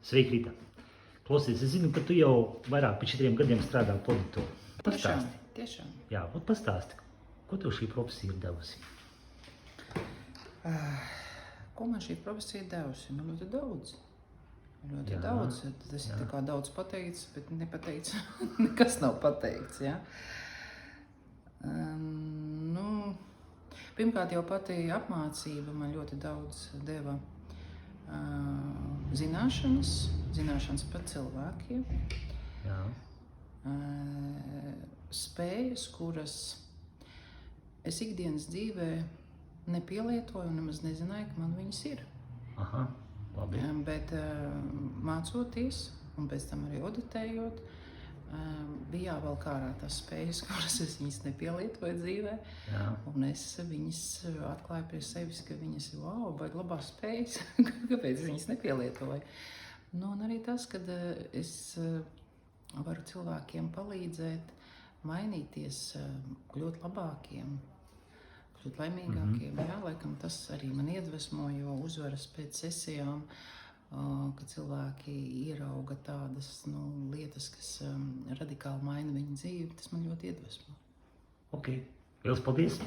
Sveiki, Rita. Klausies, es zinu, ka tu jau vairāk par 4 gadiem strādā politiku. Tiešām. Jā, pastāsti, ko tev šī profesija ir devusi? Ko man šī profesija ir devusi? Man ļoti daudz. Ļoti Jā, daudz. Tas jā. ir tā kā daudz pateikts, bet nepateikts. Nekas nav pateikts, jā. Pirmkārt jau pati apmācība man ļoti daudz deva zināšanas par cilvēkiem, Jā. spējas, kuras es ikdienas dzīvē nepielietoju un nemaz nezināju, ka man viņas ir. Aha, labi. Bet mācoties un pēc tam arī auditējot, bija jāvelk ārā tās spējas, kuras es viņas nepielietoju dzīvē. Jā. Un es viņas atklāju pie sevis, ka viņas ir baigi labās spējas, kāpēc es viņas nepielietoju. Un arī tas, kad es varu cilvēkiem palīdzēt mainīties, kļūt labākiem, kļūt laimīgākiem. Jā, laikam tas arī man iedvesmo, jo uzvaras pēc sesijām, kad cilvēki ierauga tādas lietas, kas radikāli maina viņu dzīvi, tas man ļoti iedvesmo. Ok, liels paldies!